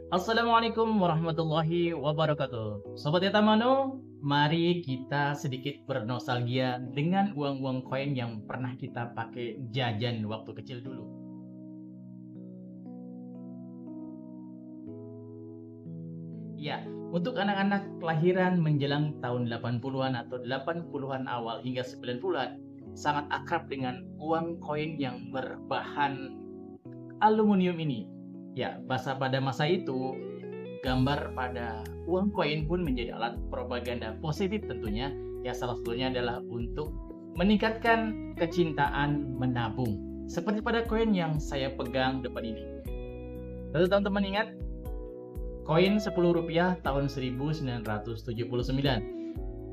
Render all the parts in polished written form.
Assalamualaikum warahmatullahi wabarakatuh. Sobat Yatamano, mari kita sedikit bernostalgia dengan uang-uang koin yang pernah kita pakai jajan waktu kecil dulu. Ya, untuk anak-anak kelahiran menjelang tahun 80-an atau 80-an awal hingga 90-an, sangat akrab dengan uang koin yang berbahan aluminium ini. Ya, pada masa itu, gambar pada uang koin pun menjadi alat propaganda positif tentunya. Ya, salah satunya adalah untuk meningkatkan kecintaan menabung. Seperti pada koin yang saya pegang depan ini. Lalu teman-teman ingat, koin Rp10 tahun 1979.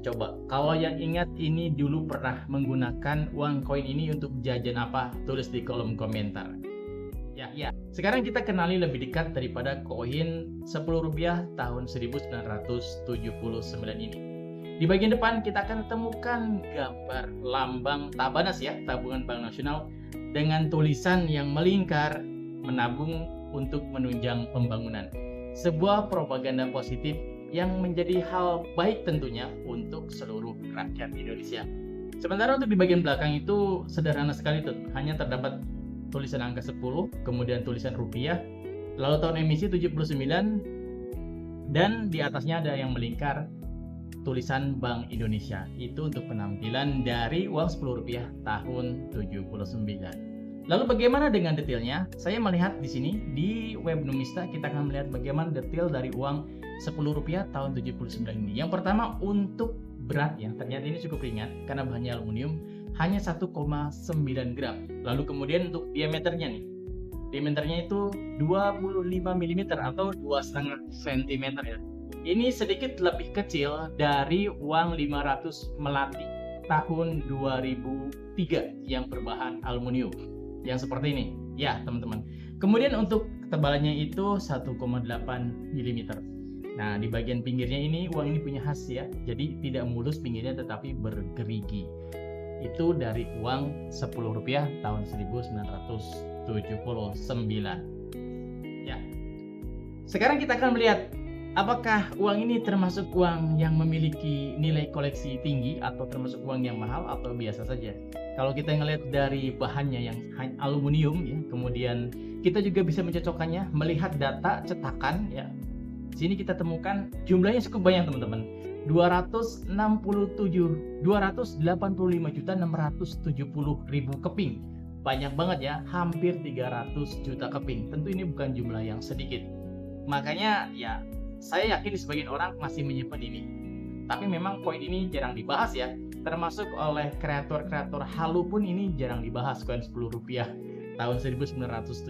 Coba, kalau yang ingat ini dulu pernah menggunakan uang koin ini untuk jajan apa? Tulis di kolom komentar. Ya. Sekarang kita kenali lebih dekat daripada koin Rp10 tahun 1979 ini. Di bagian depan kita akan temukan gambar lambang Tabanas ya, Tabungan Bank Nasional, dengan tulisan yang melingkar, menabung untuk menunjang pembangunan. Sebuah propaganda positif yang menjadi hal baik tentunya untuk seluruh rakyat Indonesia. Sementara untuk di bagian belakang itu sederhana sekali tuh, hanya terdapat tulisan angka 10, kemudian tulisan rupiah, lalu tahun emisi 79, dan di atasnya ada yang melingkar tulisan Bank Indonesia. Itu untuk penampilan dari uang Rp10 tahun 79. Lalu bagaimana dengan detailnya? Saya melihat di sini di web Numista kita akan melihat bagaimana detail dari uang Rp10 tahun 79 ini. Yang pertama untuk beratnya, ternyata ini cukup ringan karena bahannya aluminium, hanya 1,9 gram. Lalu kemudian untuk diameternya nih. Diameternya itu 25 mm atau 2,5 cm ya. Ini sedikit lebih kecil dari uang 500 melati tahun 2003 yang berbahan aluminium. Yang seperti ini. Ya, teman-teman. Kemudian untuk ketebalannya itu 1,8 mm. Nah, di bagian pinggirnya ini, uang ini punya khas ya. Jadi tidak mulus pinggirnya tetapi bergerigi. Itu dari uang Rp10 tahun 1979. Ya. Sekarang kita akan melihat apakah uang ini termasuk uang yang memiliki nilai koleksi tinggi atau termasuk uang yang mahal atau biasa saja. Kalau kita ngelihat dari bahannya yang aluminium ya, kemudian kita juga bisa mencocokkannya melihat data cetakan ya. Sini kita temukan jumlahnya cukup banyak teman-teman. 285.670.000 keping. Banyak banget ya, hampir 300 juta keping. Tentu ini bukan jumlah yang sedikit. Makanya ya saya yakin sebagian orang masih menyimpan ini. Tapi memang koin ini jarang dibahas ya. Termasuk oleh kreator-kreator halu pun ini jarang dibahas koin Rp10 tahun 1979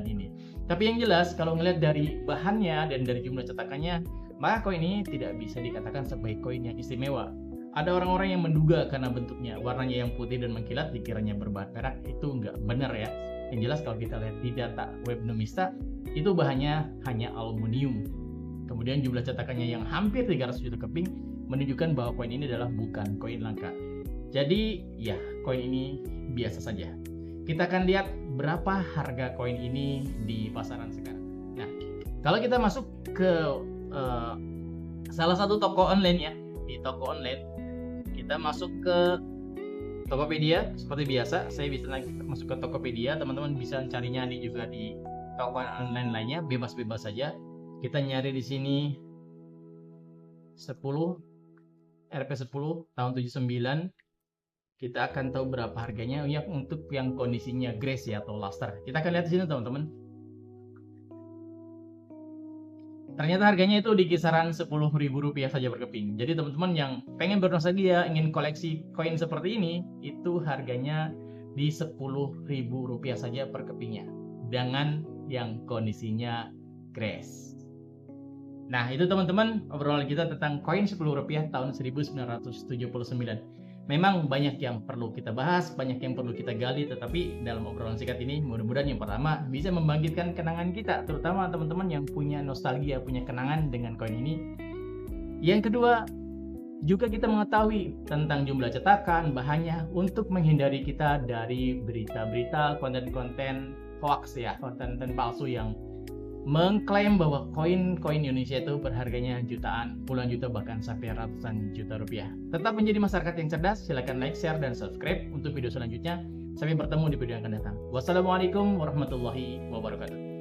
ini. Tapi yang jelas kalau ngelihat dari bahannya dan dari jumlah cetakannya, maka koin ini tidak bisa dikatakan sebagai koin yang istimewa. Ada orang-orang yang menduga karena bentuknya, warnanya yang putih dan mengkilat dikiranya berbahan perak. Itu nggak benar ya. Yang jelas kalau kita lihat di data web Numista, itu bahannya hanya aluminium. Kemudian jumlah cetakannya yang hampir 300 juta keping menunjukkan bahwa koin ini adalah bukan koin langka. Jadi ya, koin ini biasa saja. Kita akan lihat berapa harga koin ini di pasaran sekarang. Nah, kalau kita masuk ke salah satu toko online ya, di toko online kita masuk ke Tokopedia seperti biasa. Saya bisa masuk ke Tokopedia, teman-teman bisa carinya juga di toko online lainnya, bebas-bebas saja. Kita nyari di sini 10 Rp10 tahun 79. Kita akan tahu berapa harganya ya untuk yang kondisinya grace ya atau luster. Kita akan lihat di sini teman-teman. Ternyata harganya itu di kisaran Rp10.000 saja per keping. Jadi teman-teman yang pengen bernostalgia, ingin koleksi koin seperti ini, itu harganya di Rp10.000 saja per kepingnya. Dengan yang kondisinya grace. Nah, itu teman-teman obrolan kita tentang koin Rp10 tahun 1979. Memang banyak yang perlu kita bahas, banyak yang perlu kita gali, tetapi dalam obrolan singkat ini mudah-mudahan yang pertama bisa membangkitkan kenangan kita, terutama teman-teman yang punya nostalgia, punya kenangan dengan koin ini. Yang kedua, juga kita mengetahui tentang jumlah cetakan, bahannya, untuk menghindari kita dari berita-berita, konten-konten hoax ya, konten-konten palsu yang mengklaim bahwa koin-koin Indonesia itu berharganya jutaan, puluhan juta, bahkan sampai ratusan juta rupiah. Tetap menjadi masyarakat yang cerdas, silakan like, share, dan subscribe untuk video selanjutnya. Sampai bertemu di video yang akan datang. Wassalamualaikum warahmatullahi wabarakatuh.